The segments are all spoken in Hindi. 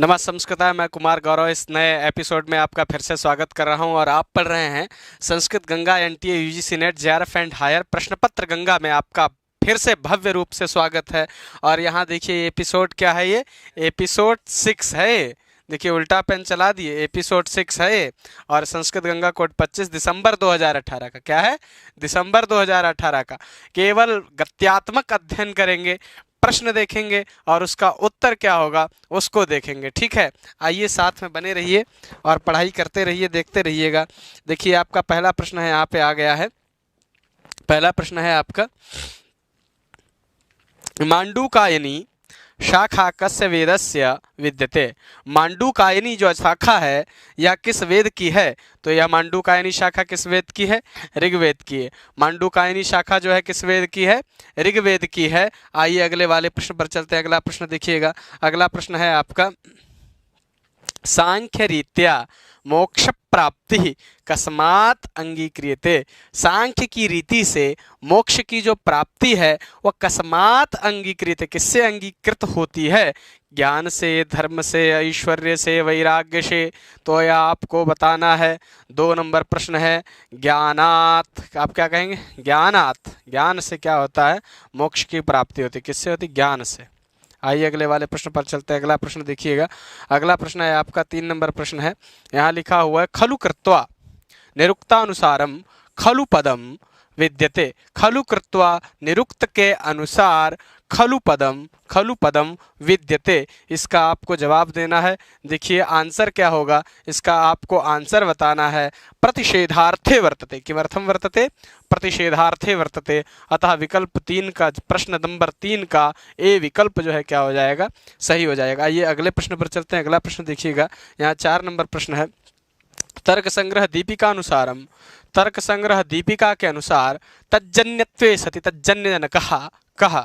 नमस्कार संस्कृता, मैं कुमार गौरव इस नए एपिसोड में आपका फिर से स्वागत कर रहा हूं और आप पढ़ रहे हैं Sanskrit Ganga NTA UGC NET JRF and higher प्रश्न पत्र गंगा में आपका फिर से भव्य रूप से स्वागत है। और यहां देखिए एपिसोड क्या है, ये एपिसोड 6 है। देखिए उल्टा पेन चला दिए, एपिसोड 6 है ये। और संस्कृत गंगा कोड 25 दिसंबर 2018 का क्या है, दिसंबर 2018 का। केवल गत्यात्मक अध्ययन करेंगे, प्रश्न देखेंगे और उसका उत्तर क्या होगा उसको देखेंगे। ठीक है, आइए साथ में बने रहिए और पढ़ाई करते रहिए, देखते रहिएगा। देखिए आपका पहला प्रश्न है, यहाँ पे आ गया है। पहला प्रश्न है आपका, मांडूकायनी शाखा कस्य वेदस्य विद्यते। मांडूकायनी जो शाखा है यह किस वेद की है? तो यह मांडूकायनी शाखा किस वेद की है? ऋग्वेद की है। मांडूकायनी शाखा जो है किस वेद की है? ऋग्वेद की है। आइए अगले वाले प्रश्न पर चलते हैं। अगला प्रश्न देखिएगा। अगला प्रश्न है आपका, सांख्य रीत्या मोक्ष प्राप्ति कस्मात् अंगीक्रियते। सांख्य की रीति से मोक्ष की जो प्राप्ति है वह कस्मात् अंगीकृत, किससे अंगीकृत होती है? ज्ञान से, धर्म से, ऐश्वर्य से, वैराग्य से। तो यह आपको बताना है। 2 नंबर प्रश्न है, ज्ञानात्। आप क्या कहेंगे? ज्ञानात्। ज्ञान से क्या होता है? मोक्ष की प्राप्ति होती है। किससे होती? ज्ञान से। आइए अगले वाले प्रश्न पर चलते हैं। अगला प्रश्न देखिएगा। अगला प्रश्न है आपका 3 नंबर प्रश्न है। यहाँ लिखा हुआ है, खलु कृत्वा निरुक्तानुसारम खलु पदम विद्यते। खलु कृत्वा निरुक्त के अनुसार खलु पदम विद्यते। इसका आपको जवाब देना है। देखिए आंसर क्या होगा, इसका आपको आंसर बताना है। प्रतिषेधार्थे वर्तते। किमर्थम वर्तते? प्रतिषेधार्थे वर्तते। अतः विकल्प 3 का, प्रश्न नंबर 3 का ए विकल्प जो है क्या हो जाएगा? सही हो जाएगा। आइए अगले प्रश्न पर चलते हैं। अगला प्रश्न देखिएगा। यहाँ 4 नंबर प्रश्न है, तर्क संग्रह दीपिका अनुसारम। तर्क संग्रह दीपिका के अनुसार तज्जन्यत्वे सति तज्जन्यजनकः कः?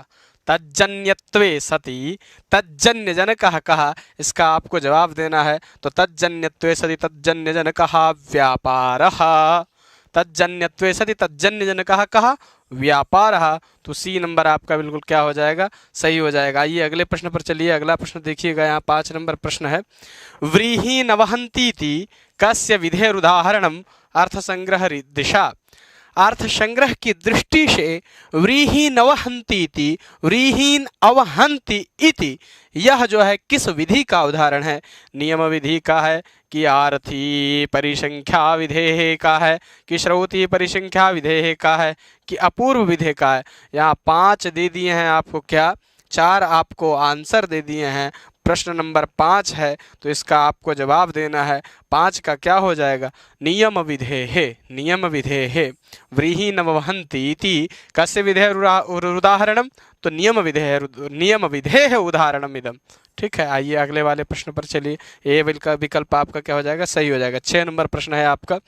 तज्जन्यत्वे सति तज्जन्यजनकः कः? इसका आपको जवाब देना है। तो तज्जन्यत्वे सति तज्जन्यजनकः व्यापारः। तज्जन्यत्वे सति तज्जन्यजनकः कः? व्यापारः। तो सी नंबर आपका बिल्कुल क्या हो जाएगा? सही हो जाएगा। आइए अगले प्रश्न पर चलिए। अगला प्रश्न देखिएगा। यहाँ 5 नंबर प्रश्न है, व्रीहि नवहन्तीति कस्य विधेरुदाहरणम अर्थसंग्रह दिशा। अर्थ संग्रह की दृष्टि से व्रीहि नवहन्तीति, व्रीहीन अवहन्ति इति, यह जो है किस विधि का उदाहरण है? नियम विधि का है कि आरथी परिसंख्या विधेय का है कि श्रौति परिसंख्या विधेय का है कि अपूर्व विधेय का है? यहाँ 5 दे दिए हैं आपको, क्या 4 आपको आंसर दे दिए हैं। प्रश्न नंबर 5 है तो इसका आपको जवाब देना है। 5 का क्या हो जाएगा? नियम विधेय। नियम विधेय। व्रीहि नवहन्ति इति कस्य विधेय उदाहरणम? तो नियम विधेय उदाहरणम इदम। ठीक है, आइए अगले वाले प्रश्न पर चलिए। ए विकल्प आपका क्या हो जाएगा? सही हो जाएगा। 6 नंबर प्रश्न है आपका।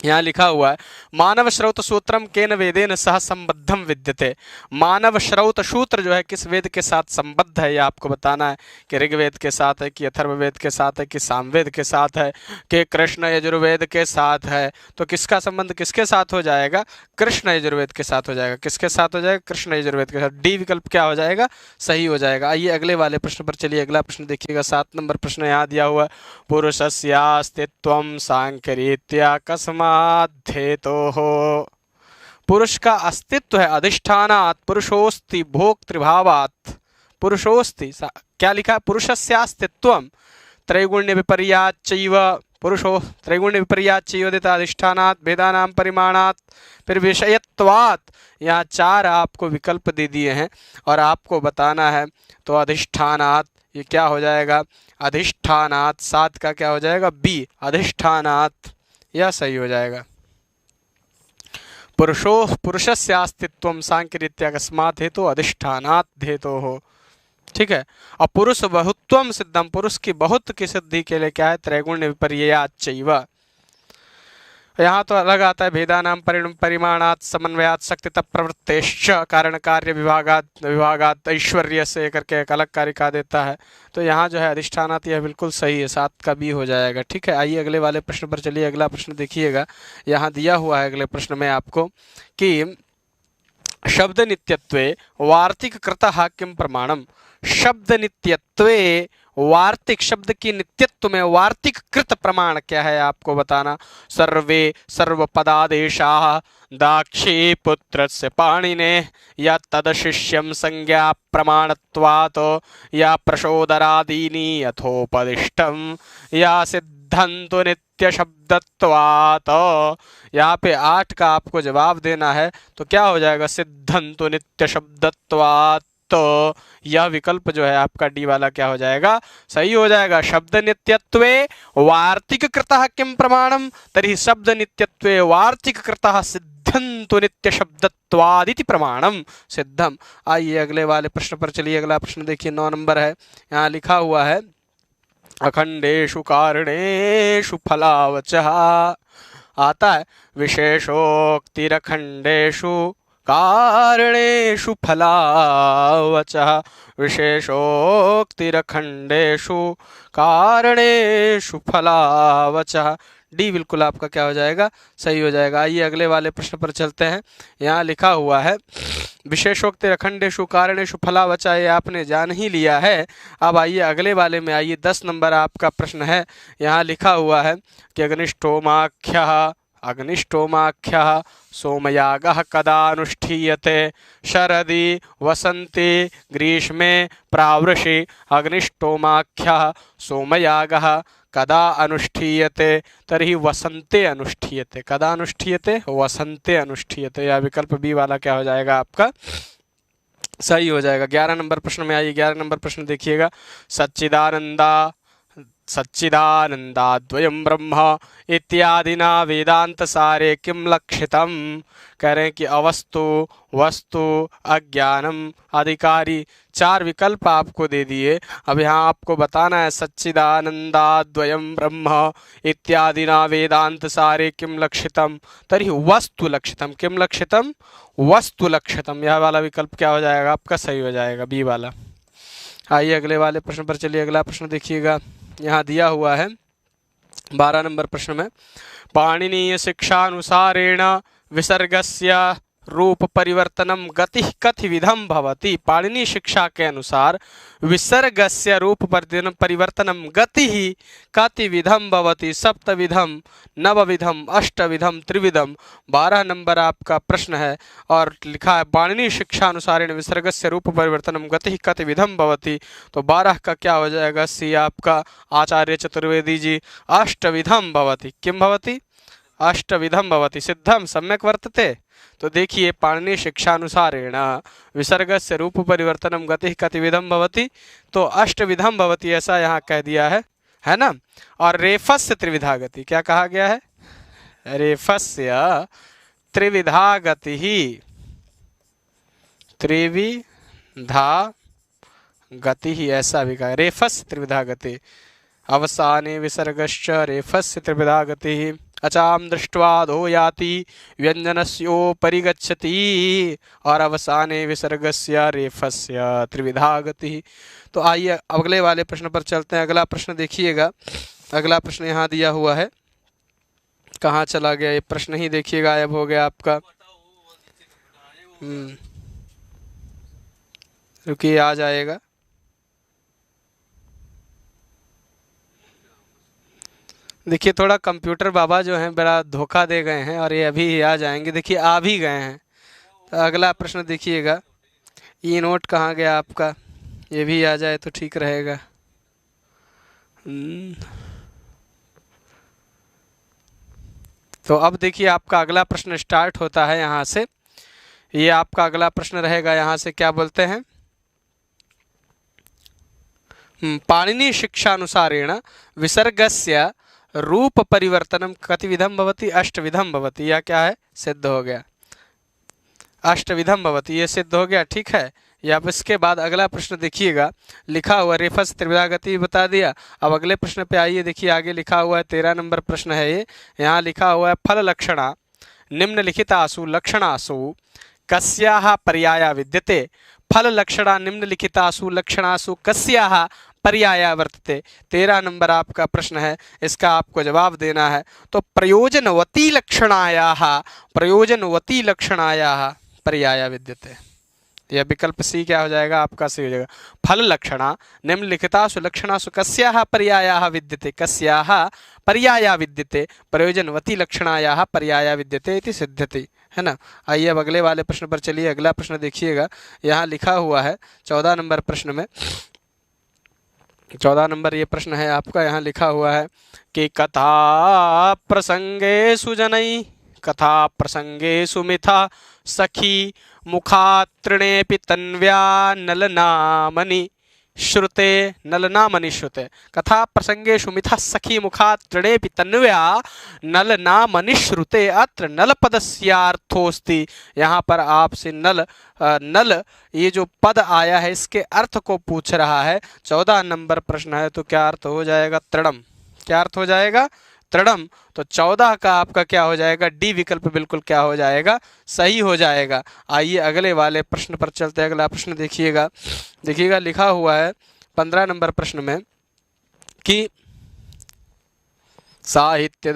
यहाँ लिखा हुआ है, मानव श्रौत सूत्रम केन वेदेन सह संबद्धम विद्यते। मानव श्रौत सूत्र जो है किस वेद के साथ संबद्ध है? ये आपको बताना है कि ऋग्वेद के साथ है कि अथर्ववेद के साथ है कि सामवेद के साथ है कि कृष्ण यजुर्वेद के साथ है। तो किसका संबंध किसके साथ हो जाएगा? कृष्ण यजुर्वेद के साथ हो जाएगा। किसके साथ हो जाएगा? कृष्ण यजुर्वेद के साथ। डी विकल्प क्या हो जाएगा? सही हो जाएगा। आइए अगले वाले प्रश्न पर चलिए। अगला प्रश्न देखिएगा। 7 नंबर प्रश्न यहाँ दिया हुआ है, पुरुषस्यास्तित्वं सांख्यरीत्या कस्मात् धेतोः। पुरुष का अस्तित्व है अधिष्ठानात् पुरुषोस्ति भोक्तृभावात्। पुरुषोस्ति क्या लिखा है? पुरुषस्यास्तित्वं त्रैगुण्य विपर्याच्चैव पुरुषो त्रैगुण्य विपर्याच्चैव अधिष्ठानात् भेदानां परिमाणात् फिर विषयत्वात्। यहाँ 4 आपको विकल्प दे दिए हैं और आपको बताना है। तो अधिष्ठानात् ये क्या हो जाएगा? अधिष्ठानात्। 7 का क्या हो जाएगा? बी अधिष्ठानात्। यह सही हो जाएगा। पुरुषस्यास्तित्वं सांख्यरीत्या कस्मात् हेतु अधिष्ठानात् धेतोः। ठीक है। और पुरुष बहुत्वम सिद्धम, पुरुष की बहुत की सिद्धि के लिए क्या है? त्रैगुण्य विपर्ययाच्चैव। यहाँ तो अलग आता है, भेदानां परिमाणात् समन्वयात् शक्तितः प्रवृत्तेश्च कारण कार्य विभागात् ऐश्वर्य से करके एक अलग कारिका देता है। तो यहाँ जो है अधिष्ठानात्, यह बिल्कुल सही है। 7 का बी हो जाएगा। ठीक है, आइए अगले वाले प्रश्न पर चलिए। अगला प्रश्न देखिएगा। यहाँ दिया हुआ है अगले प्रश्न में आपको कि शब्द नित्यत्वे वार्तिक कृतः किम प्रमाणम। शब्द नित्यत्वे वार्तिक शब्द की नित्यत्व में वार्तिक कृत प्रमाण क्या है आपको बताना। सर्वे सर्वपदादेशाः दाक्षी पुत्रस्य पाणिने या तदशिष्यं संज्ञा प्रमाणत्वात् या प्रशोदरादीनि यथोपदिष्टं या सिद्धन्तु नित्य शब्दत्वात्। यहाँ पे 8 का आपको जवाब देना है तो क्या हो जाएगा, सिद्धन्तु नित्य शब्दत्वात्। तो यह विकल्प जो है आपका डी वाला क्या हो जाएगा, सही हो जाएगा। शब्द नित्यत्वे वार्तिक कृतः किम प्रमाणम, तर्हि शब्द नित्यत्वे वार्तिक कृतः सिद्धन्तु नित्य शब्दत्वादिति प्रमाणम सिद्धम। आइए अगले वाले प्रश्न पर चलिए। अगला प्रश्न देखिए 9 नंबर है। यहाँ लिखा हुआ है अखंडेषु कारणेषु फलावचः, आता है विशेषोक्तिरखंडेषु कारणेषु फलावचः, विशेषोक्तिरखंडेषु कारणेषु फलावचः। डी बिल्कुल आपका क्या हो जाएगा, सही हो जाएगा। आइए अगले वाले प्रश्न पर चलते हैं। यहाँ लिखा हुआ है विशेषोक्तिरखंडेषु कारणेषु फलावचः, ये आपने जान ही लिया है। अब आइए अगले वाले में आइए 10 नंबर आपका प्रश्न है। यहाँ लिखा हुआ है कि अग्निष्टोमाख्यः सोमयागः कदा अनुष्ठीयते, शरदि वसन्ति ग्रीष्मे प्रावृषि अग्निष्टोमाख्यः सोमयागः कदा अनुष्ठीयते, तर्हि वसन्ते अनुष्ठीयते। कदा अनुष्ठीयते, वसन्ते अनुष्ठीयते। या विकल्प बी वाला क्या हो जाएगा आपका, सही हो जाएगा। 11 नंबर प्रश्न में आइए। 11 नंबर प्रश्न देखिएगा। सच्चिदानंदाद्वयं ब्रह्म इत्यादिना वेदांत सारे किम लक्षितम। कह रहे हैं कि अवस्तु, वस्तु, अज्ञानम, अधिकारी, 4 विकल्प आपको दे दिए। अब यहाँ आपको बताना है सच्चिदानंदाद्वयं ब्रह्म इत्यादिना वेदांत सारे किम लक्षितम, तर्हि वस्तु लक्षितम। किम लक्षितम, वस्तु लक्षितम। यह वाला विकल्प क्या हो जाएगा आपका, सही हो जाएगा, बी वाला। आइए अगले वाले प्रश्न पर चलिए। अगला प्रश्न देखिएगा, यहाँ दिया हुआ है 12 नंबर प्रश्न में पाणिनीय शिक्षानुसारेण विसर्गस्य रूप परिवर्तनम गति कति विधम भवति। पाणिनीय शिक्षा के अनुसार विसर्गस्य रूप परिवर्तनम गति कति विधम भवति। सप्तविधम, नवविधम, अष्टविधम, त्रिविधम। 12 नंबर आपका प्रश्न है और लिखा है पाणिनीय शिक्षा अनुसारेण विसर्गस्य रूप परिवर्तनम गति कति विधम भवति। तो 12 का क्या हो जाएगा, सी आपका आचार्य चतुर्वेदी जी। अष्टविधम भवति, किम भवति, अष्टविधम भवति। सिद्धम सम्यक वर्तते। तो देखिए पाणिनीय शिक्षानुसारेण विसर्गस्य रूप परिवर्तनम गति कतिविधम भवति, तो अष्टविधम भवति ऐसा यहाँ कह दिया है ना। और रेफस्य त्रिविधा गति, क्या कहा गया है, रेफस्य त्रिविधा गति ही, त्रिविधा गति ही ऐसा भी कहा। रेफस्य त्रिविधा गति, अवसाने विसर्गश्च रेफस्य त्रिविधा गति, अचाम दृष्ट्वा अधो याति व्यंजनस्योपरि गच्छति, और अवसाने विसर्गस्य रेफस्य त्रिविधा गति। तो आइए अगले वाले प्रश्न पर चलते हैं। अगला प्रश्न देखिएगा। अगला प्रश्न यहाँ दिया हुआ है, कहाँ चला गया ये प्रश्न ही, देखिए गायब हो गया आपका। रुकिए आ जाएगा। देखिए थोड़ा कंप्यूटर बाबा जो हैं बड़ा धोखा दे गए हैं और ये अभी आ जाएंगे। देखिए आ भी गए हैं। तो अगला प्रश्न देखिएगा, ई नोट कहाँ गया आपका, ये भी आ जाए तो ठीक रहेगा। तो अब देखिए आपका अगला प्रश्न स्टार्ट होता है यहाँ से। ये आपका अगला प्रश्न रहेगा, यहाँ से क्या बोलते हैं, पाणिनीय शिक्षानुसारेण विसर्गस्य रूप परिवर्तनम कतिविधम भवति, अष्टविधम भवति। या क्या है, सिद्ध हो गया, अष्टविधम भवति, ये सिद्ध हो गया, ठीक है। या अब इसके बाद अगला प्रश्न देखिएगा, लिखा हुआ रेफस त्रिविधा गति बता दिया। अब अगले प्रश्न पे आइए, देखिए आगे लिखा हुआ है 13 नंबर प्रश्न है ये। यहाँ लिखा हुआ है फल लक्षणा निम्नलिखितासु लक्षणासु कस्याः पर्याया विद्यते। फल लक्षणा निम्नलिखितासु लक्षणासु कस्याः पर्याया वर्तते। 13 नंबर आपका प्रश्न है, इसका आपको जवाब देना है। तो प्रयोजनवती लक्षणायाः पर्याया विद्यते। यह विकल्प सी क्या हो जाएगा आपका सही हो जाएगा। फल लक्षणा निम्नलिखितासु लक्षणासु कस्याः पर्यायाः विद्यते, कस्याः पर्याया विद्यते, प्रयोजनवती लक्षणायाः पर्याया विद्यते इति सिद्ध्यति, है ना। आइए अब अगले वाले प्रश्न पर चलिए। अगला प्रश्न देखिएगा, यहाँ लिखा हुआ है 14 नंबर प्रश्न में, 14 नंबर ये प्रश्न है आपका। यहाँ लिखा हुआ है कि कथा प्रसंगेषु जनैः, कथा प्रसंगेषु मिथा सखी मुखात्रणेऽपि तन्व्या नलनामनि श्रुते, नलनामनि श्रुते। कथा प्रसंगेषु मिथा सखी मुखात्रणेऽपि तन्व्या नलनामनि श्रुते। अत्र नल पदस्यार्थोऽस्ति। यहाँ पर आपसे नल नल ये जो पद आया है इसके अर्थ को पूछ रहा है। 14 नंबर प्रश्न है, तो क्या अर्थ हो जाएगा? तृणम। क्या अर्थ हो जाएगा? तृणम। तो 14 का आपका क्या हो जाएगा? डी विकल्प बिल्कुल क्या हो जाएगा? सही हो जाएगा। आइए अगले वाले प्रश्न पर चलते हैं। अगला प्रश्न देखिएगा, देखिएगा लिखा हुआ है 15 नंबर प्रश्न में कि साहित्य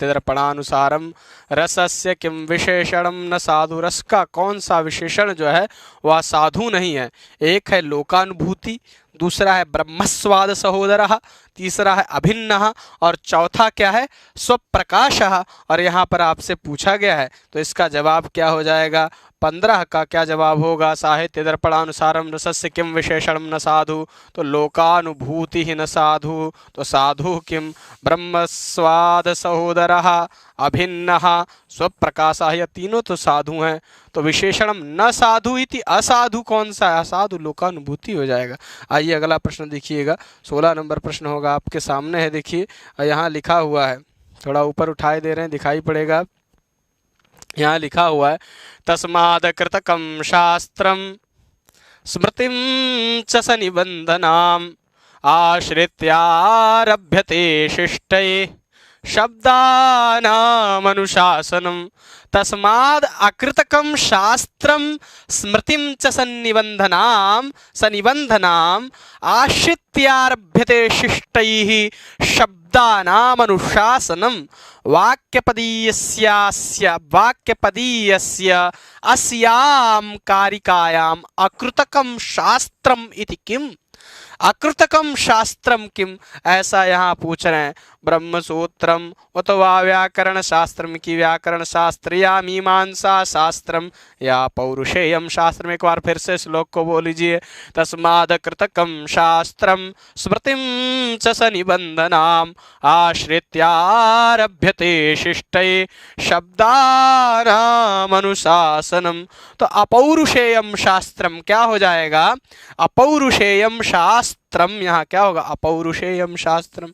दर्पणानुसारम रसस्य किम विशेषणम न साधु। रस का कौन सा विशेषण जो है वह साधु नहीं है? एक है लोकानुभूति, दूसरा है ब्रह्मस्वाद सहोदरः, तीसरा है अभिन्नः, और चौथा क्या है? स्वप्रकाशः। और यहाँ पर आपसे पूछा गया है तो इसका जवाब क्या हो जाएगा? 15 का क्या जवाब होगा? साहित्य दर्पणानुसारम रसस्य किम विशेषणम न साधु, तो लोकानुभूति ही न साधु, तो साधु किम ब्रह्मस्वाद सहोदरः अभिन्नः स्वप्रकाशः, यह तीनों तो साधु हैं। तो विशेषणम न साधु इति असाधु कौन सा है? असाधु लोकानुभूति हो जाएगा। आइए अगला प्रश्न देखिएगा, 16 नंबर प्रश्न होगा आपके सामने है। देखिए यहाँ लिखा हुआ है, थोड़ा ऊपर उठाए दे रहे हैं दिखाई पड़ेगा। यहाँ लिखा हुआ है तस्मादकृतकं शास्त्रम स्मृतिं च सनिबंधनाम आश्रित्यारभ्यते शिष्टये शब्दानामनुशासनम। तस्माद् अकृतकं शास्त्रम स्मृतिं च सनिबंधनाम आश्रित्यारभ्यते शिष्टैः शब्दानामनुशासनम। वाक्यपदीयस्य अस्यां कारिकायां अकृतकं शास्त्रम इति किम? अकृतकम शास्त्रम किम, ऐसा यहाँ पूछ रहे हैं। ब्रह्मसूत्रम अथवा व्याकरण शास्त्रम की व्याकरण शास्त्र, या मीमांसा शास्त्रम, या पौरुषेयम शास्त्रम। एक बार फिर से श्लोक को बोल लीजिए। तस्मादकृतकम शास्त्रम स्मृतिं च सनिबंधनाम आश्रित्यारभ्यते शिष्टये शब्दानाम अनुशासनम। तो अपौरुषेयम शास्त्रम क्या हो जाएगा? अपौरुषेयम शास्त्रम, यहाँ क्या होगा? अपौरुषेयम शास्त्रम।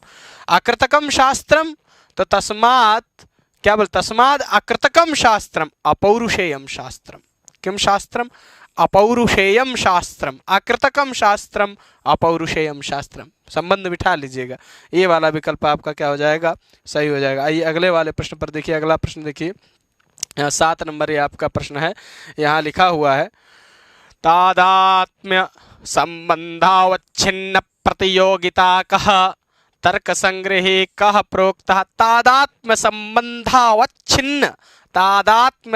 अकृतकम शास्त्रम, तो तस्मात् क्या बोल? तस्माद् अकृतकम शास्त्रम अपौरुषेयम शास्त्रम। किम शास्त्रम? अपौरुषेयम शास्त्रम। अकृतकम शास्त्रम अपौरुषेयम शास्त्रम। संबंध बिठा लीजिएगा, ये वाला विकल्प आपका क्या हो जाएगा? सही हो जाएगा। आइए अगले वाले प्रश्न पर देखिए। अगला प्रश्न देखिए, यहाँ 7 नंबर ये आपका प्रश्न है। यहाँ लिखा हुआ है तादात्म्य संबंधावच्छिन्न प्रतियोगिता कः तर्क संग्रहे कः प्रोक्तः? तादात्म्य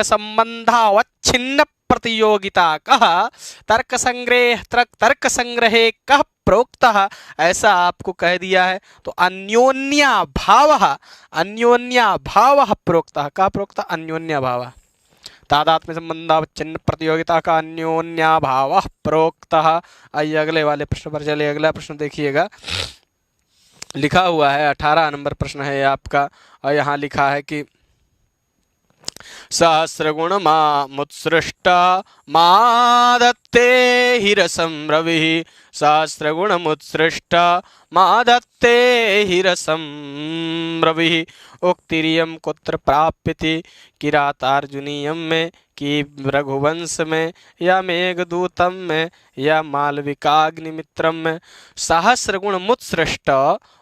संबंधावच्छिन्न प्रतियोगिता कः तर्क संग्रहे कः प्रोक्तः? ऐसा आपको कह दिया है तो अन्योन्याभावः प्रोक्तः। का प्रोक्तः? अन्योन्याभावः। तादात्म्य संबंधावच्छिन्न प्रतियोगिता का अन्योन्याभावः प्रोक्तः। आइए अगले वाले प्रश्न पर चलिए। अगला प्रश्न देखिएगा, लिखा हुआ है 18 नंबर प्रश्न है आपका। और यहाँ लिखा है कि सहस्रगुण मुत्सृष्ट मादत्ते हि रसं रविः। सहस्रगुण मुत्सृष्ट मादत्ते हि रसं रविः। उक्तिरियं कुत्र प्राप्यते? किरातार्जुनीयं में, कि रघुवंश में, या मेघदूतम में, या मालविकाग्निमित्रम में। सहस्रगुण मुत्सृष्ट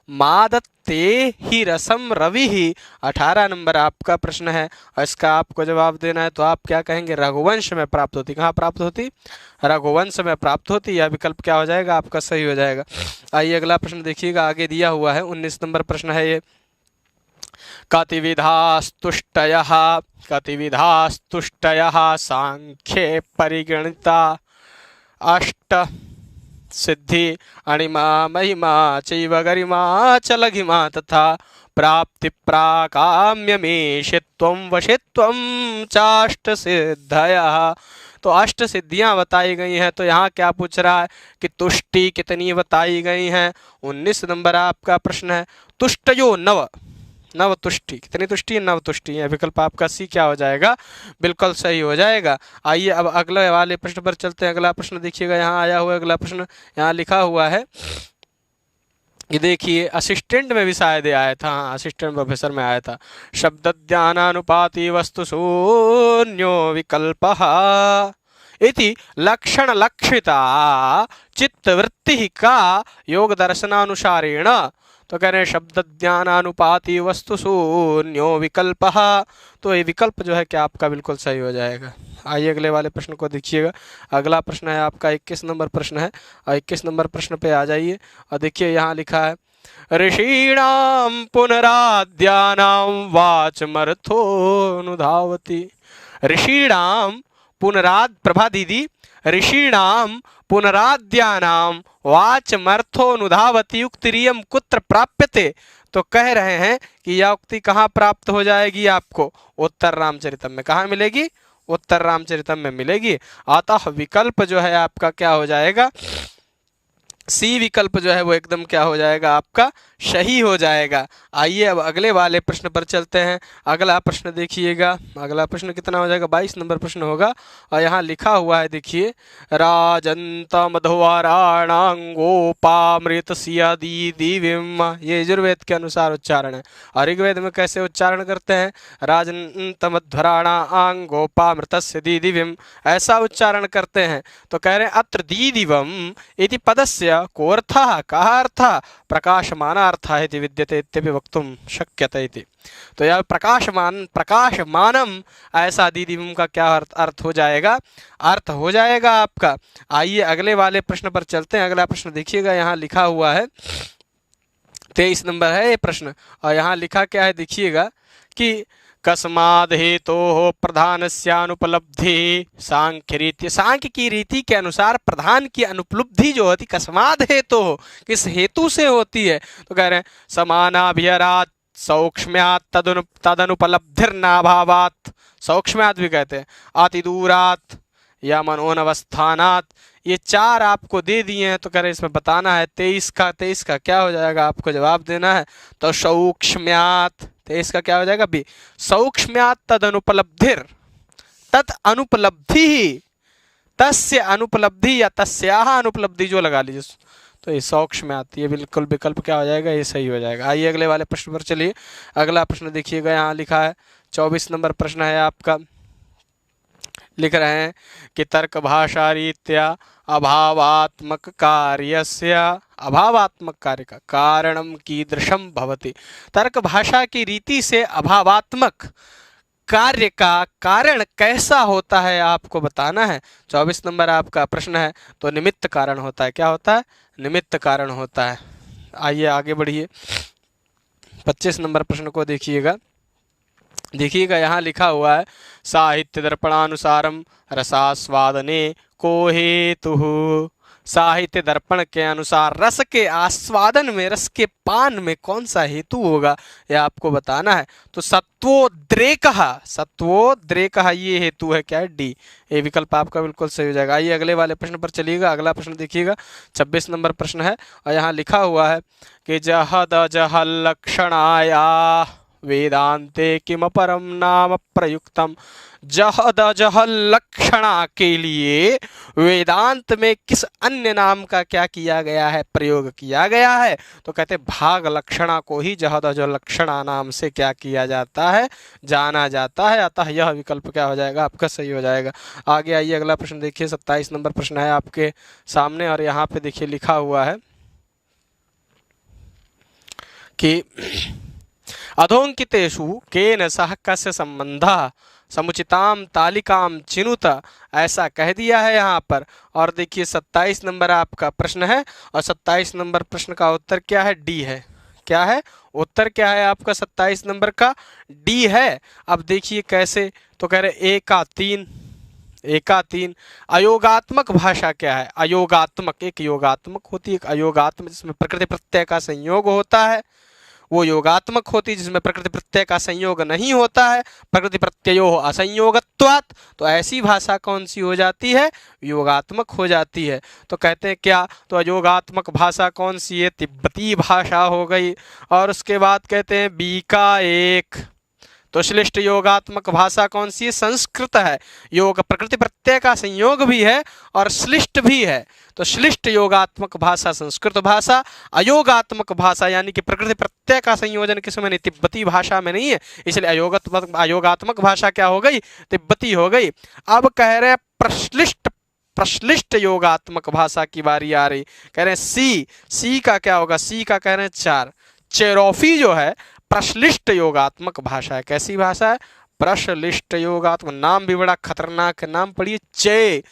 मादत्ते ही रसम रवि। 18 नंबर आपका प्रश्न है और इसका आपको जवाब देना है। तो आप क्या कहेंगे? रघुवंश में प्राप्त होती। कहाँ प्राप्त होती? रघुवंश में प्राप्त होती। यह विकल्प क्या हो जाएगा? आपका सही हो जाएगा। आइए अगला प्रश्न देखिएगा, आगे दिया हुआ है 19 नंबर प्रश्न है ये। कतिविधास्तुष्टयः कतिविधास्तुष्टयः सांख्ये परिगणिता अष्ट सिद्धि अणिमा महिमा चैव गरिमा च लघिमा तथा प्राप्ति प्राकाम्यमेशित्वं वशित्वं चाष्ट सिद्धयः। तो अष्ट सिद्धियां बताई गई हैं। तो यहाँ क्या पूछ रहा है कि तुष्टि कितनी बताई गई हैं। 19 नंबर आपका प्रश्न है। तुष्टयो नव, नव तुष्टि, कितनी तुष्टि है? नव तुष्टि है। विकल्प आपका सी क्या हो जाएगा? बिल्कुल सही हो जाएगा। आइए अब अगले वाले प्रश्न पर चलते हैं। अगला प्रश्न देखिएगा, यहाँ आया हुआ अगला प्रश्न, यहाँ लिखा हुआ है, ये देखिए असिस्टेंट में भी शायद आया था, हाँ असिस्टेंट प्रोफेसर में आया था। शब्दज्ञानानुपाती वस्तु शून्यो विकल्पः इति लक्षण लक्षिता चित्तवृत्ति का योग दर्शनानुसारेण। तो कह रहे हैं शब्द ज्ञानानुपाती वस्तु शून्यो विकल्पः। तो ये विकल्प जो है क्या आपका बिल्कुल सही हो जाएगा। आइए अगले वाले प्रश्न को देखिएगा। अगला प्रश्न है आपका 21 नंबर प्रश्न है, और 21 नंबर प्रश्न पे आ जाइए और देखिए यहाँ लिखा है ऋषीणां पुनराद्यानां वाचमर्थोनुधावति। ऋषीणां पुनराद, प्रभा दीदी, ऋषीणां पुनराद्यानां वाचमर्थोनुधावति उक्तिरियं कुत्र प्राप्यते। तो कह रहे हैं कि यह उक्ति कहाँ प्राप्त हो जाएगी आपको? उत्तर रामचरितम में। कहाँ मिलेगी? उत्तर रामचरितम में मिलेगी। अतः विकल्प जो है आपका क्या हो जाएगा? सी विकल्प जो है वो एकदम क्या हो जाएगा आपका? सही हो जाएगा। आइए अब अगले वाले प्रश्न पर चलते हैं। अगला प्रश्न देखिएगा, अगला प्रश्न कितना हो जाएगा? 22 नंबर प्रश्न होगा, और यहाँ लिखा हुआ है देखिए राजन्तमध्वाराणांगोपामृतस्य दिदिविम। ये यजुर्वेद के अनुसार उच्चारण है। और ऋग्वेद में कैसे उच्चारण करते हैं? राजन्तमध्वाराणांगोपामृतस्य दिदिविम, ऐसा उच्चारण करते हैं। तो कह रहे हैं अत्र दिदिवम इति पदस्य कोऽर्थः, कः अर्थः? प्रकाशमानार्थः इति विद्यते इत्यपि वक्तुं शक्यते इति। तो यह प्रकाशमान, प्रकाशमानम, ऐसा दीदिवम का क्या अर्थ हो जाएगा? अर्थ हो जाएगा आपका। आइए अगले वाले प्रश्न पर चलते हैं। अगला प्रश्न देखिएगा, यहाँ लिखा हुआ है 23 नंबर है ये प्रश्न, और यहाँ लिखा क्या है देखिएगा कि कस्माद् हेतोः प्रधानस्यानुपलब्धि सांख्य रीति। सांख्य की रीति के अनुसार प्रधान की अनुपलब्धि जो होती कस्माद् हेतोः, किस हेतु से होती है? तो कह रहे हैं समानाभिहरात् सौक्ष्म्यात् तदनुपलब्धिर्नाभावात्, सौक्ष्म्यात् भी कहते हैं, अतिदूरात् या मनोनवस्थानात्। ये चार आपको दे दिए हैं। तो कह रहे इसमें बताना है 23 का क्या हो जाएगा? आपको जवाब देना है। तो सौक्ष्म्यात्, 23 का क्या हो जाएगा? बी। सौक्ष्म्यात् तदनुपलब्धिर, तत् अनुपलब्धि, तस्य अनुपलब्धि या तस्याः अनुपलब्धि जो लगा लीजिए, तो ये सौक्ष्म्यात्, ये बिल्कुल विकल्प क्या हो जाएगा? ये सही हो जाएगा। आइए अगले वाले प्रश्न पर चलिए। अगला प्रश्न देखिएगा, यहाँ लिखा है 24 नंबर प्रश्न है आपका। लिख रहे हैं कि तर्क भाषा रीत्या अभावात्मक कार्यस्य, अभावात्मक कार्य का कारणम कीदृशम भवति। तर्क भाषा की रीति से अभावात्मक कार्य का कारण कैसा होता है आपको बताना है। 24 नंबर आपका प्रश्न है। तो निमित्त कारण होता है। क्या होता है? निमित्त कारण होता है। आइए आगे बढ़िए, 25 नंबर प्रश्न को देखिएगा। यहाँ लिखा हुआ है साहित्य दर्पणानुसारम रसास्वादने को हेतुः। साहित्य दर्पण के अनुसार रस के आस्वादन में, रस के पान में कौन सा हेतु होगा, यह आपको बताना है। तो सत्वोद्रेकः, सत्वोद्रेकः ये हेतु है। क्या है? डी। ये विकल्प आपका बिल्कुल सही हो जाएगा। आइए अगले वाले प्रश्न पर चलिएगा। अगला प्रश्न देखिएगा, 26 नंबर प्रश्न है, और यहाँ लिखा हुआ है कि जहद जहल लक्षणाया वेदांते किमपरम नाम प्रयुक्तम। जहद जहल लक्षणा के लिए वेदांत में किस अन्य नाम का क्या किया गया है? प्रयोग किया गया है। तो कहते भाग लक्षणा को ही जहद जहल लक्षणा नाम से क्या किया जाता है? जाना जाता है। अतः यह विकल्प क्या हो जाएगा? आपका सही हो जाएगा। आगे आइए अगला प्रश्न देखिए, 27 नंबर प्रश्न है आपके सामने, और यहाँ पे देखिए लिखा हुआ है कि अधोंकितेषु केन सह कस्य संबंधः समुचिताम तालिकाम चिनुत, ऐसा कह दिया है यहाँ पर। और देखिए 27 नंबर आपका प्रश्न है, और 27 नंबर प्रश्न का उत्तर क्या है? डी है। क्या है उत्तर, क्या है आपका 27 नंबर का डी है। अब देखिए कैसे, तो कह रहे एका तीन। अयोगात्मक भाषा क्या है? अयोगात्मक, एक योगात्मक होती है, एक अयोगात्मक जिसमें प्रकृति प्रत्यय का संयोग होता है, वो योगात्मक होती है। जिसमें प्रकृति प्रत्यय का संयोग नहीं होता है, प्रकृति प्रत्ययो असंयोगत्वात्, तो ऐसी भाषा कौन सी हो जाती है? योगात्मक हो जाती है। तो कहते हैं क्या, तो अयोगात्मक भाषा कौन सी है? तिब्बती भाषा हो गई। और उसके बाद कहते हैं बी का एक, तो श्लिष्ट योगात्मक भाषा कौन सी है? संस्कृत है। योग प्रकृति प्रत्यय का संयोग भी है और श्लिष्ट भी है, तो श्लिष्ट योगात्मक भाषा संस्कृत भाषा। अयोगात्मक भाषा यानी कि प्रकृति प्रत्यय का संयोजन किसमें नहीं? तिब्बती भाषा में नहीं है, इसलिए अयोगात्मक भाषा क्या हो गई? तिब्बती हो गई। अब कह रहे हैं प्रश्लिष्ट योगात्मक भाषा की बारी आ रही। कह रहे हैं सी का क्या होगा? सी का कह रहे हैं 4। चेरोफी जो है प्रश्लिष्ट योगात्मक भाषा है। कैसी भाषा है? प्रश्लिष्ट योगात्मक। नाम भी बड़ा खतरनाक है, नाम पढ़िए चे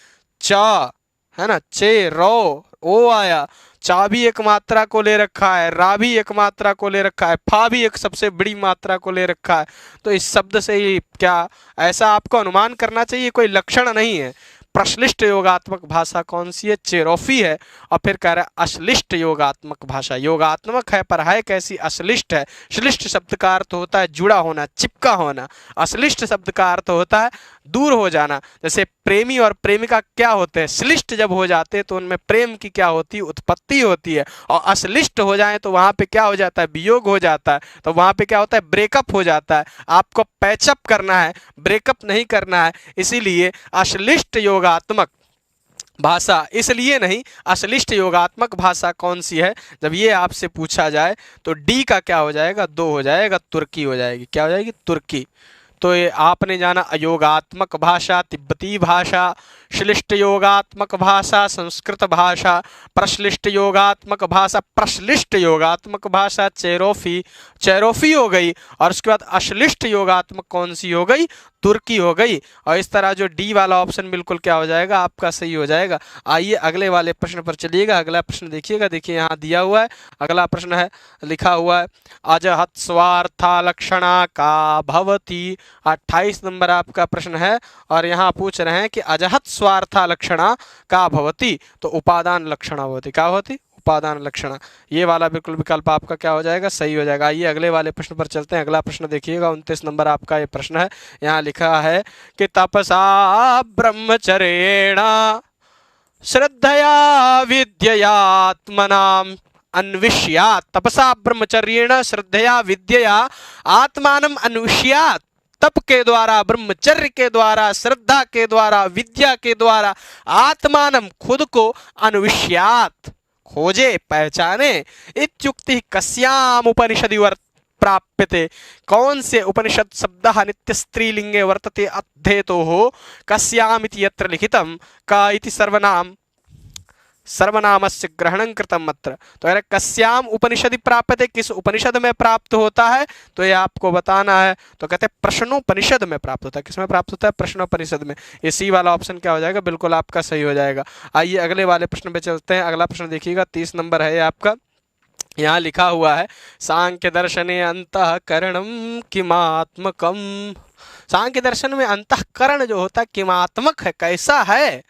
चा, है ना, चे रो ओ आया, चा भी एक मात्रा को ले रखा है, रा भी एक मात्रा को ले रखा है, फा भी एक सबसे बड़ी मात्रा को ले रखा है। तो इस शब्द से ही क्या ऐसा आपको अनुमान करना चाहिए, कोई लक्षण नहीं है। प्रश्लिष्ट योगात्मक भाषा कौन सी है? चेरोफी है। और फिर कह रहा है अश्लिष्ट योगात्मक भाषा, योगात्मक है पर है कैसी? अश्लिष्ट है। श्लिष्ट शब्द का अर्थ होता है जुड़ा होना, चिपका होना। अश्लिष्ट शब्द का अर्थ होता है दूर हो जाना। जैसे प्रेमी और प्रेमिका क्या होते हैं? श्लिष्ट जब हो जाते हैं तो उनमें प्रेम की क्या होती है? उत्पत्ति होती है। और अश्लिष्ट हो जाए तो वहां पे क्या हो जाता है? वियोग हो जाता है। तो वहां पे क्या होता है? ब्रेकअप हो जाता है। आपको पैचअप करना है, ब्रेकअप नहीं करना है। इसीलिए अश्लिष्ट योगात्मक भाषा, इसलिए नहीं, अश्लिष्ट योगात्मक भाषा कौन सी है जब ये आपसे पूछा जाए तो डी का क्या हो जाएगा? 2 हो जाएगा, तुर्की हो जाएगी। क्या हो जाएगी? तुर्की। तो ये आपने जाना अयोगात्मक भाषा तिब्बती भाषा, श्लिष्ट योगात्मक भाषा संस्कृत भाषा, प्रश्लिष्ट योगात्मक भाषा प्रश्लिष्ट योगात्मक भाषा चेरोफी हो गई। और उसके बाद अश्लिष्ट योगात्मक कौन सी हो गई? तुर्की हो गई। और इस तरह जो डी वाला ऑप्शन बिल्कुल क्या हो जाएगा? आपका सही हो जाएगा। आइए अगले वाले प्रश्न पर चलिएगा। अगला प्रश्न देखिएगा, देखिए यहाँ दिया हुआ है। अगला प्रश्न है, लिखा हुआ है अजहत स्वार्था लक्षणा का भवती। 28 नंबर आपका प्रश्न है और यहाँ पूछ रहे हैं कि अजहत स्वार्था लक्षणा का भवती, तो उपादान लक्षणा होती। क्या होती? उपादान लक्षणा। ये वाला बिल्कुल विकल्प आपका क्या हो जाएगा? सही हो जाएगा। आइए अगले वाले प्रश्न पर चलते हैं। अगला प्रश्न देखिएगा, 29 नंबर आपका ये प्रश्न है। यहाँ लिखा है कि तपसा ब्रह्मचर्येण श्रद्धया विद्ययात्मनाम अन्विष्यात्। तपसा ब्रह्मचर्येण श्रद्धया विद्यया आत्मानम अन्विष्यात्। तप के द्वारा, ब्रह्मचर्य के द्वारा, श्रद्धा के द्वारा, विद्या के द्वारा आत्मानम खुद को अन्विष्यात् खोजे, पहचाने। इत्युक्ति कस्याम उपनिषदि प्राप्यते। कौन से उपनिषद शब्दः नित्य स्त्रीलिंगे वर्तते अध्येतोः कस्याम इति यत्र लिखितं का इति सर्वनामस्य ग्रहणं कृतम् अत्र। तो अरे कस्याम उपनिषदि प्राप्यते, किस उपनिषद में प्राप्त होता है? तो ये आपको बताना है। तो कहते हैं प्रश्नोपनिषद में प्राप्त होता है। किसमें प्राप्त होता है? प्रश्नोपनिषद में। ये सी वाला ऑप्शन क्या हो जाएगा? बिल्कुल आपका सही हो जाएगा। आइए अगले वाले प्रश्न पे चलते हैं। अगला प्रश्न देखिएगा, 30 नंबर है आपका। यहाँ लिखा हुआ है सांख्य दर्शने अंतःकरणम किमात्मकम। सांख्य दर्शन में अंतःकरण जो होता है किमात्मक है, कैसा है?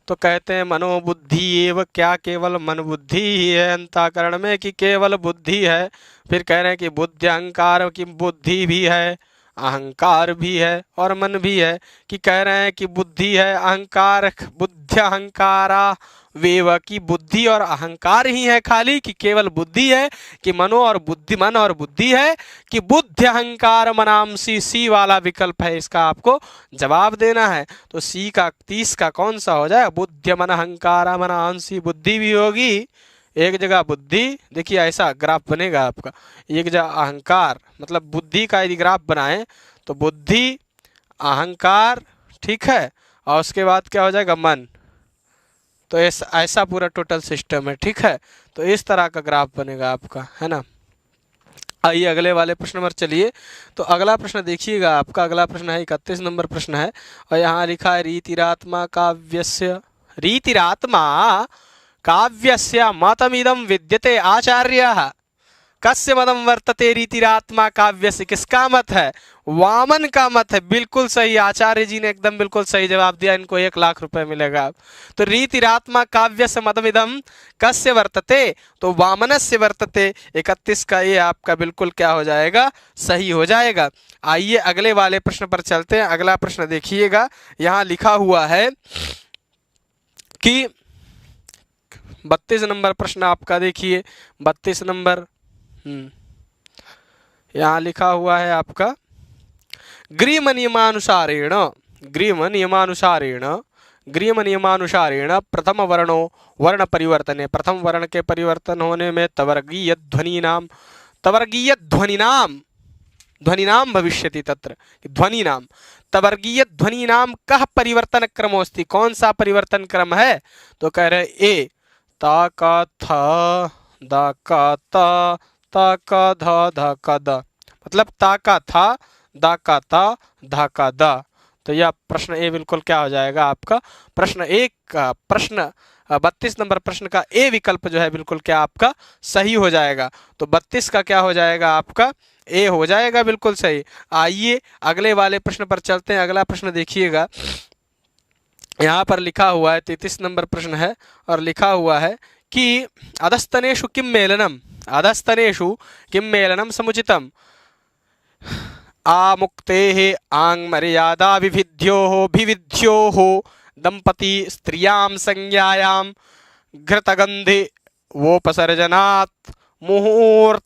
तो कहते हैं मनोबुद्धि एवं, क्या केवल मन बुद्धि ही है अंतःकरण में कि केवल बुद्धि है? फिर कह रहे हैं कि बुद्धि अहंकार की बुद्धि भी है, अहंकार भी है और मन भी है। कि कह रहे हैं कि बुद्धि है, अहंकार, बुद्धि अहंकारा वेव, की बुद्धि और अहंकार ही है खाली, कि केवल बुद्धि है, कि मन और बुद्धि है, कि बुद्धि अहंकार मनांसी। सी वाला विकल्प है, इसका आपको जवाब देना है। तो सी का 30 का कौन सा हो जाए? बुद्धि मन अहंकार मनांसी। बुद्धि भी होगी, एक जगह बुद्धि, देखिए ऐसा ग्राफ बनेगा आपका, एक जगह अहंकार, मतलब बुद्धि का यदि ग्राफ बनाएं तो बुद्धि अहंकार, ठीक है, और उसके बाद क्या हो जाएगा? मन। तो ऐसा पूरा टोटल सिस्टम है, ठीक है। तो इस तरह का ग्राफ बनेगा आपका, है ना। आइए अगले वाले प्रश्न पर चलिए। तो अगला प्रश्न देखिएगा, आपका अगला प्रश्न है 31 नंबर प्रश्न है। और यहाँ लिखा है रीतिरात्मा काव्यस्य मतमिदं विद्यते आचार्यः। कस्य मदम वर्तते रीतिरात्मा काव्य से, किसका मत है? वामन का मत है। बिल्कुल सही, आचार्य जी ने एकदम बिल्कुल सही जवाब दिया, इनको 1,00,000 रुपए मिलेगा। तो रीतिरात्मा काव्य से मदमिदम कस्य वर्तते, तो वामनस्य वर्तते। 31 का ये आपका बिल्कुल क्या हो जाएगा? सही हो जाएगा। आइए अगले वाले प्रश्न पर चलते हैं। अगला प्रश्न देखिएगा, यहाँ लिखा हुआ है कि 32 नंबर प्रश्न आपका देखिए, 32 नंबर यहाँ लिखा हुआ है आपका, ग्रीम नियमानुसारेण प्रथम वर्णो वर्ण परिवर्तने, प्रथम वर्ण के परिवर्तन होने में तवर्गीय ध्वनिनाम भविष्यति, तत्र ध्वनिनाम तवर्गीय ध्वनिनाम कः परिवर्तन क्रमोऽस्ति, कौन सा परिवर्तन क्रम है? तो कह रहे ए ता का था दा का ता ता का धा धा का दा, मतलब ता का था दा का ता धा का दा। तो यह प्रश्न ए बिल्कुल क्या हो जाएगा आपका? प्रश्न एक का प्रश्न 32 नंबर प्रश्न का ए विकल्प जो है बिल्कुल क्या आपका सही हो जाएगा। तो 32 का क्या हो जाएगा आपका? ए हो जाएगा, बिल्कुल सही। आइए अगले वाले प्रश्न पर चलते हैं। अगला प्रश्न देखिएगा, यहाँ पर लिखा हुआ है 33 नंबर प्रश्न है और लिखा हुआ है कि अधस्तनेषु किम मेलनम समुचितम, आमुक्तेः आंग मर्यादा विविध्योः दंपति स्त्रियां संज्ञायां घृतगंधे वोपसर्जनात् मुहूर्त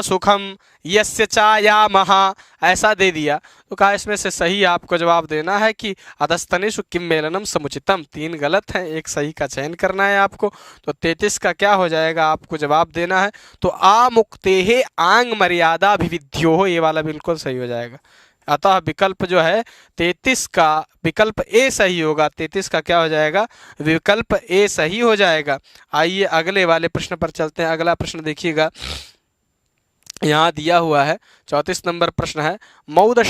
सुखम यस्य चायामः, ऐसा दे दिया। तो कहा इसमें से सही आपको जवाब देना है कि अधस्तनेषु किम मेलनम समुचितम। 3 गलत हैं, एक सही का चयन करना है आपको। तो 33 का क्या हो जाएगा आपको जवाब देना है? तो आमुक्तेः आंग मर्यादा विविध्योः, ये वाला बिल्कुल सही हो जाएगा। अतः विकल्प जो है 33 का विकल्प ए सही होगा। 33 का क्या हो जाएगा? विकल्प ए सही हो जाएगा। आइए अगले वाले प्रश्न पर चलते हैं। अगला प्रश्न देखिएगा, यहाँ दिया हुआ है 34 नंबर प्रश्न है, मौद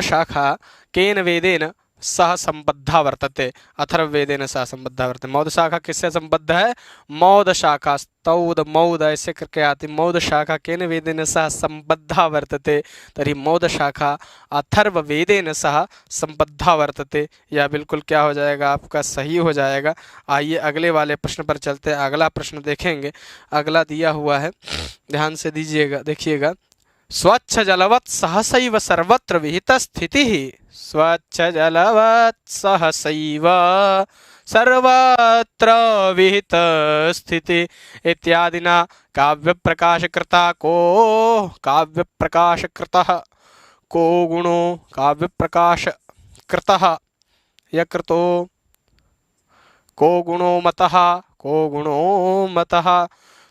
शाखा केन वेदेन सह संबद्धा वर्तते, अथर्ववेदेन सह संबद्धा वर्तते। मौद शाखा किससे संबद्ध है? मौद शाखा स्तौद मौद ऐसे करके आती। मौद शाखा केन वेदेन सह संबद्धा वर्तते, तर्हि मौद शाखा अथर्ववेदेन सह संबद्धा वर्तते। यह बिल्कुल क्या हो जाएगा आपका? सही हो जाएगा। आइए अगले वाले प्रश्न पर चलते हैं। अगला प्रश्न देखेंगे, अगला दिया हुआ है, ध्यान से दीजिएगा, देखिएगा। स्वच्छ जलवत् सहसैव सर्वत्र विहित स्थितिः, स्वच्छ जलवत् सहसैव सर्वत्र विहित स्थिति इत्यादिना काव्यप्रकाशकृता को गुणो काव्यप्रकाशकृतः यकृतो को गुणो मतः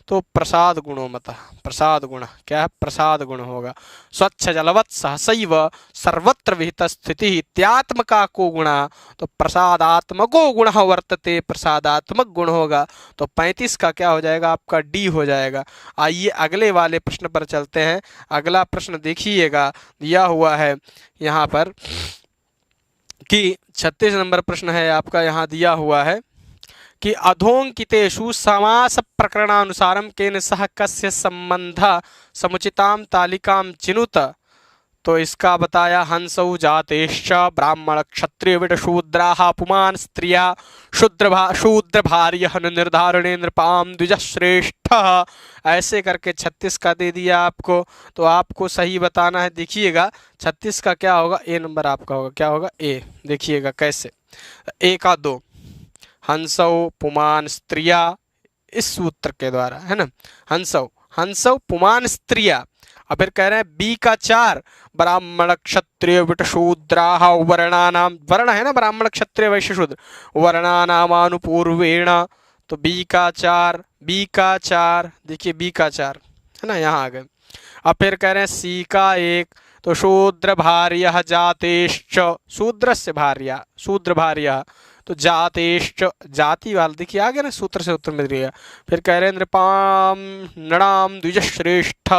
तो प्रसाद गुणो मतः, प्रसाद गुण क्या है? प्रसाद गुण होगा। स्वच्छ जलवत् सहसैव सर्वत्र विहित स्थिति इत्यात्मका को गुणा, तो प्रसादात्मको गुण वर्तते, प्रसादात्मक गुण होगा। तो 35 का क्या हो जाएगा आपका? डी हो जाएगा। आइए अगले वाले प्रश्न पर चलते हैं। अगला प्रश्न देखिएगा, दिया हुआ है यहाँ पर कि 36 नंबर प्रश्न है आपका, यहाँ दिया हुआ है कि अधोंकितेषु समास प्रकरणानुसारम केन सह कस्य संबंध समुचिताम तालिकाम चिनुत। तो इसका बताया, हंसौ जातेश्च ब्राह्मण क्षत्रिय विट शूद्राः पुमान् स्त्रिया शूद्र भार्यः निर्धारणे नृपाम द्विजश्रेष्ठः, ऐसे करके 36 का दे दिया आपको। तो आपको सही बताना है। देखिएगा 36 का क्या होगा? ए नंबर आपका होगा, क्या होगा? ए। देखिएगा कैसे, ए का 2 हंसौ पुमान स्त्रिया, इस सूत्र के द्वारा है ना, हंसौ पुमान स्त्रिया। और फिर कह रहे हैं बी का 4 ब्राह्मण क्षत्रिय विट शूद्राः वर्णानाम, वर्ण है ना, ब्राह्मण क्षत्रिय वैश्य शूद्र, वर्णानामानुपूर्वेण। तो बी का 4 देखिए बी का 4 है ना, यहाँ आ गए। अब फिर कह रहे हैं सी का 1 तो शूद्र भार्यः जातेश्च, शूद्रस्य भार्या शूद्र भार्या, तो जातेश्च जाति वाला देखिए आ गया ना, सूत्र से उत्तर मिल गया। फिर कह रहे नृपाम नृणाम द्विजश्रेष्ठ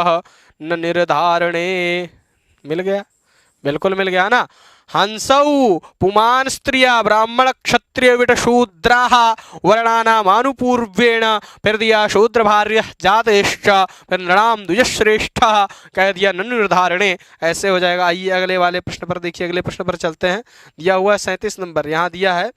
न निर्धारणे, मिल गया, बिल्कुल मिल गया ना। हंसौ पुमान् स्त्रिया ब्राह्मण क्षत्रिय विटशूद्राः वर्णानामानुपूर्वेण, फिर दिया शूद्र भार्य जातेश्च, फिर नृणाम द्विजश्रेष्ठः, कह दिया ननुर्धारणे। ऐसे हो जाएगा। आइए अगले वाले प्रश्न पर देखिए, अगले प्रश्न पर चलते हैं। दिया हुआ 37 नंबर, यहाँ दिया है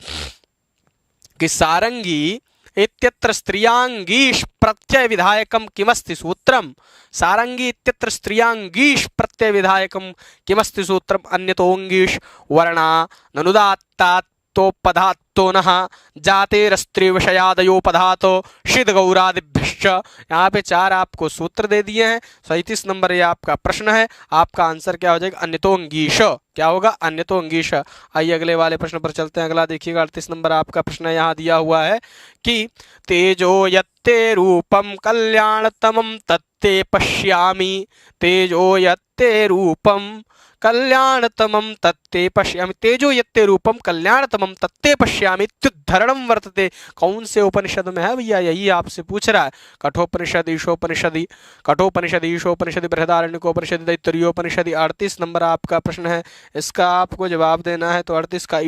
कि सारंगी इत्यत्र स्त्रियांगीश प्रत्यय विधायकम किमस्ति सूत्रम। सारंगी इत्यत्र स्त्रियांगीश प्रत्यय विधायकम किमस्ति सूत्रम। अन्यतोंगीश वर्णा ननुदात्तात्तो पदात्तो नः जातेरस्त्री विषयादयो पदातो शिद गौरादिभ्यश्च। यहाँ पे 4 आपको सूत्र दे दिए हैं। 37 नंबर ये आपका प्रश्न है। आपका आंसर क्या हो जाएगा? अन्यतोंगीश। क्या होगा? अन्यतोंगीश। आइए अगले वाले प्रश्न पर चलते हैं। अगला देखिएगा 38 नंबर आपका प्रश्न यहाँ दिया हुआ है कि तेजो यत्ते रूपम कल्याणतमं तत्ते पश्यामि। तेजो यत्ते रूपम कल्याणतमं तत्ते पश्यामि। तेजो यत्ते रूपम कल्याणतमं तत्ते पश्यामि इत्युद्धरणं वर्तते। कौन से उपनिषद में है भैया? यही आपसे पूछ रहा है। कठोपनिषद, ईशोपनिषदि, कठोपनिषद, ईशोपनिषद, बृहदारण्यकोपनिषद, तैत्तरीयोपनिषद। 38 नंबर आपका प्रश्न है। इसका आपको जवाब देना है। तो 38 का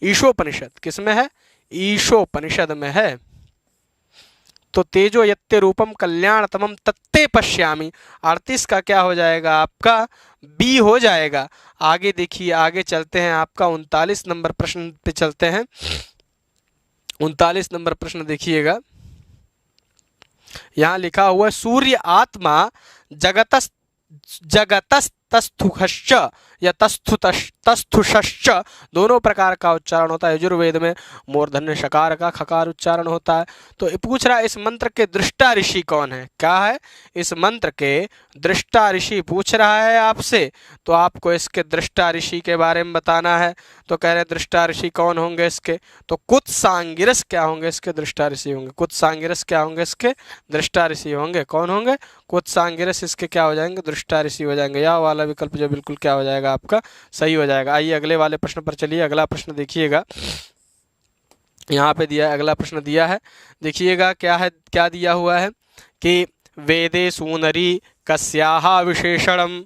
ईशोपनिषद किसमें है? ईशोपनिषद में है। तो तेजो यत्ते रूपम कल्याणतमं तत्ते पश्यामि। 38 का क्या हो जाएगा? आपका बी हो जाएगा। आगे देखिए, आगे चलते हैं। आपका 39 नंबर प्रश्न पे चलते हैं। 39 नंबर प्रश्न देखिएगा, यहाँ लिखा हुआ है सूर्य आत्मा जगतस्तस्थुश्च या तस्थुश्च दोनों प्रकार का उच्चारण होता है। यजुर्वेद में मूर्धन्य शकार का खकार उच्चारण होता है। तो ये पूछ रहा है इस मंत्र के दृष्टा ऋषि कौन है? क्या है? इस मंत्र के दृष्टा ऋषि पूछ रहा है आपसे। तो आपको इसके दृष्टा ऋषि के बारे में बताना है। तो कह रहे दृष्टा ऋषि कौन होंगे इसके? तो कुत्सांगिरस क्या होंगे इसके? दृष्टा ऋषि होंगे। कुत्सांगिरस क्या होंगे इसके? दृष्टा ऋषि होंगे। कौन होंगे? कुत्सांगिरस इसके क्या हो जाएंगे? दृष्टा ऋषि हो जाएंगे। यह वाला विकल्प जो बिल्कुल क्या हो जाएगा? आपका सही हो जाएगा। आइए अगले वाले प्रश्न पर चलिए। अगला प्रश्न देखिएगा, यहाँ पे दिया है, अगला प्रश्न दिया है। देखिएगा क्या है, क्या दिया हुआ है कि वेदे सूनरी कस्याहा विशेषणम।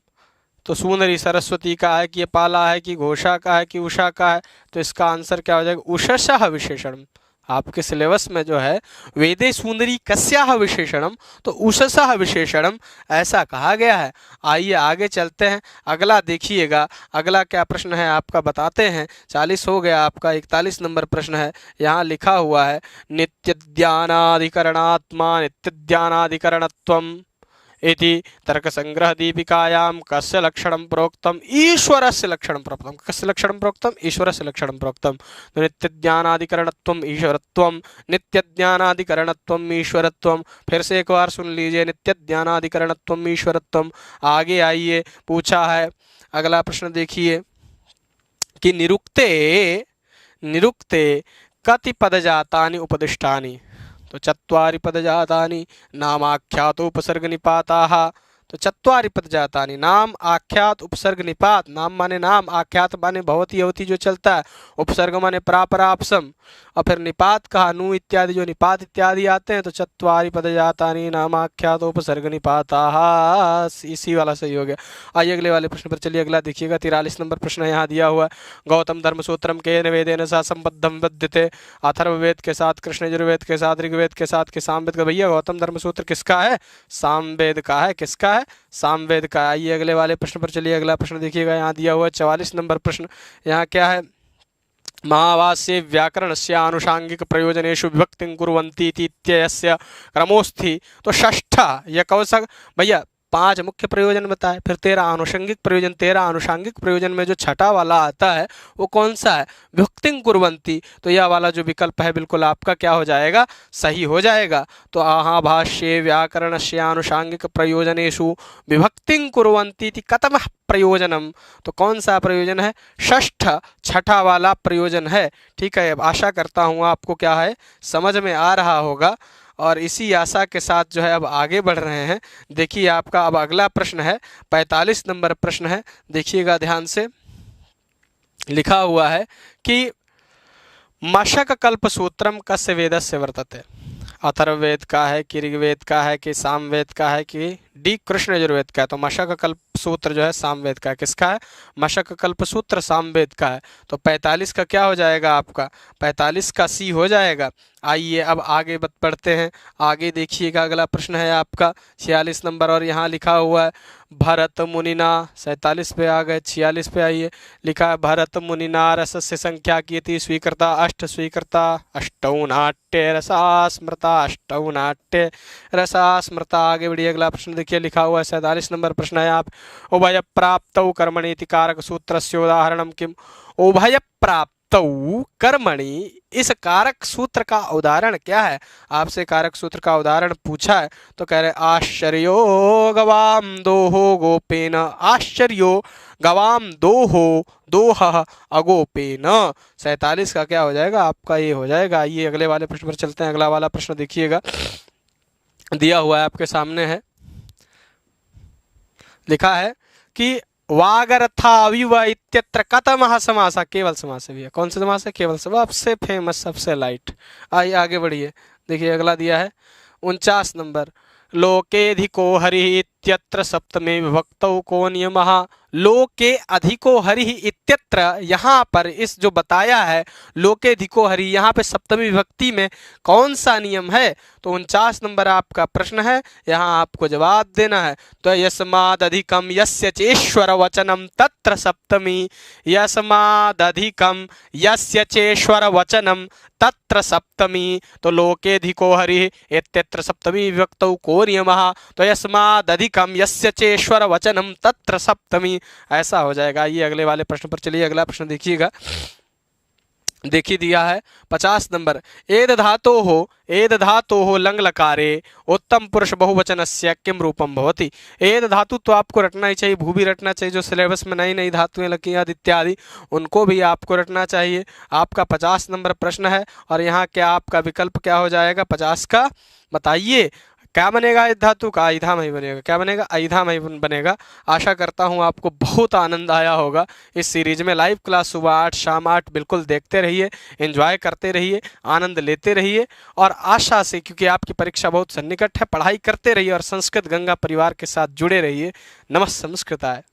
तो सूनरी सरस्वती का है कि ये पाला है कि घोषा का है कि उषा का है? तो इसका आंसर क्या हो जाएगा? उषसः विशेषणम। आपके सिलेबस में जो है वेदे सूनरी कस्याह विशेषणम, तो उषसः विशेषणम ऐसा कहा गया है। आइए आगे चलते हैं। अगला देखिएगा, अगला क्या प्रश्न है आपका बताते हैं। 40 हो गया आपका। 41 नंबर प्रश्न है। यहाँ लिखा हुआ है नित्यज्ञानाधिकरणात्मा नित्यज्ञानाधिकरणत्वम् इति तर्कसंग्रह दीपिकायां कस्य लक्षणं प्रोक्तम्? ईश्वरस्य लक्षणं प्रोक्तम्। कस्य लक्षणं प्रोक्तम्? ईश्वरस्य लक्षणं प्रोक्तम्। तो नित्यज्ञानाधिकरणत्वम् ईश्वरत्वम्, नित्यज्ञानाधिकरणत्वम् ईश्वरत्वम्। फिर से एक बार सुन लीजिए, नित्यज्ञानाधिकरणत्वम् ईश्वरत्वम्। आगे आइए, पूछा है अगला प्रश्न देखिए कि निरुक्ते कति पदजातानि उपदिष्टानि। तो 4 पदजातानि नामाख्यात उपसर्ग निपाताः। तो 4 पदजातानि नाम, आख्यात, उपसर्ग, निपात। नाम माने नाम, आख्यात माने भवती अवती जो चलता है, उपसर्ग माने प्रापरापसम, और फिर निपात कहा नु इत्यादि जो निपात इत्यादि आते हैं। तो 4 पदजातानि नाम, आख्यात, उपसर्ग, निपाताः। इसी वाला सही हो गया। आइए अगले वाले प्रश्न पर चलिए। अगला देखिएगा 43 नंबर प्रश्न यहाँ दिया हुआ है। गौतम धर्मसूत्रम केन वेदेन सा संबद्धम विद्यते। अथर्ववेद के साथ, कृष्ण यजुर्वेद के साथ, ऋग्वेद के साथ, कि सामवेद का? भैया गौतम धर्मसूत्र किसका है? सामवेद का है। किसका है? सामवेद का। आइए अगले वाले प्रश्न पर चलिए। अगला प्रश्न देखिएगा, यहाँ दिया हुआ 44 नंबर प्रश्न। यहाँ क्या है? महावास्य व्याकरणस्य आनुषांगिक प्रयोजनेषु विभक्तिं कुर्वन्ति इत्यस्य क्रमोऽस्ति। तो षष्ठा यह कौन सा? भैया 5 मुख्य प्रयोजन बताए, फिर 13 आनुषंगिक प्रयोजन। 13 आनुषांगिक प्रयोजन में जो छठा वाला आता है वो कौन सा है? विभक्तिं कुर्वन्ति। तो यह वाला जो विकल्प है बिल्कुल आपका क्या हो जाएगा? सही हो जाएगा। तो महाभाष्ये व्याकरणस्य आनुषांगिक प्रयोजनेषु विभक्तिं कुर्वन्ति इति कतमः प्रयोजनम। तो कौन सा प्रयोजन है? षष्ठ, छठा वाला प्रयोजन है। ठीक है, अब आशा करता हूँ आपको क्या है समझ में आ रहा होगा। और इसी आशा के साथ जो है अब आगे बढ़ रहे हैं। देखिए आपका अब अगला प्रश्न है, 45 नंबर प्रश्न है। देखिएगा ध्यान से, लिखा हुआ है कि मशक कल्प सूत्रम कस्य वेदस्य वर्तते। अथर्ववेद का है कि ऋग्वेद का है कि सामवेद का है कि डी कृष्ण यजुर्वेद का है? तो मशक कल्प सूत्र जो है सामवेद का है। किसका है? मशक कल्प सूत्र सामवेद का है। तो 45 का क्या हो जाएगा आपका? 45 का सी हो जाएगा। आइए अब आगे बढ़ते हैं। आगे देखिएगा, अगला प्रश्न है आपका 46 नंबर और यहाँ लिखा हुआ है भरत मुनिना। 47 पे आ गए, 46 पे आइए। लिखा है भरत मुनिना रसस्य संख्या कीर्ति स्वीकृता अष्ट स्वीकृता अष्टौ नाट्य रसा स्मृता अष्टौ नाट्य रसा स्मृता। आगे बढ़िए, अगला प्रश्न देखिए लिखा हुआ है 47 नंबर प्रश्न है आप उभय प्राप्तौ कर्मणि इति कारक सूत्रस्य उदाहरणं किम? उभय प्राप्तौ कर्मणि, इस कारक सूत्र का उदाहरण क्या है? आपसे कारक सूत्र का उदाहरण पूछा है तो कह रहे आश्चर्यो गवाम दोहो गोपेन, आश्चर्यो गवाम दोहो दोह अगोपेन। 47 का क्या हो जाएगा आपका? ये हो जाएगा। ये अगले वाले प्रश्न पर चलते हैं। अगला वाला प्रश्न देखिएगा, दिया हुआ है आपके सामने है। लिखा है कि वागर्थाविव इत्यत्र कतमः समासः? केवल समास भी है। कौन सा समास है? केवल। सबसे फेमस, सबसे लाइट। आइए आगे बढ़िए, देखिए अगला दिया है 49 नंबर लोकेधिको हरि इत्यत्र सप्तमे विभक्तौ को नियमः? लोके अधिको हरि इत्यत्र, यहाँ पर इस जो बताया है लोकेधिको हरि, यहाँ पे सप्तमी विभक्ति में कौन सा नियम है? तो 49 नंबर आपका प्रश्न है, यहाँ आपको जवाब देना है। तो यस्मादधिकम यस्य चेश्वर वचनम तत्र सप्तमी, यस्मादधिकम यस्य चेश्वर वचनम तत्र सप्तमी। तो लोकेधिको हरि इत्यत्र सप्तमी विभक्तौ को नियमः? तो यस्मादधिकम यस्य चेश्वर वचनम तत्र सप्तमी, ऐसा हो जाएगा। ये अगले वाले प्रश्न पर चलिए। अगला प्रश्न देखिएगा, देखिए दिया है 50 नंबर एद धातो हो लंग लकारे उत्तम पुरुष बहुवचनस्य किम रूपम भवति? एद धातु तो आपको रटना ही चाहिए, भू भी रटना चाहिए। जो सिलेबस में नई नई धातुएं लगी आदि इत्यादि, उनको भी आपको रटना चाहिए। आपका 50 नंबर प्रश्न है और यहाँ क्या आपका विकल्प क्या हो जाएगा 50 का? बताइए क्या बनेगा? इस धातु का आइधामही बनेगा। क्या बनेगा? आइधामही बनेगा। आशा करता हूँ आपको बहुत आनंद आया होगा इस सीरीज में। लाइव क्लास सुबह 8 शाम 8 बिल्कुल देखते रहिए, एंजॉय करते रहिए, आनंद लेते रहिए। और आशा से, क्योंकि आपकी परीक्षा बहुत सन्निकट है, पढ़ाई करते रहिए और संस्कृत गंगा परिवार के साथ जुड़े रहिए। नमः संस्कृताय।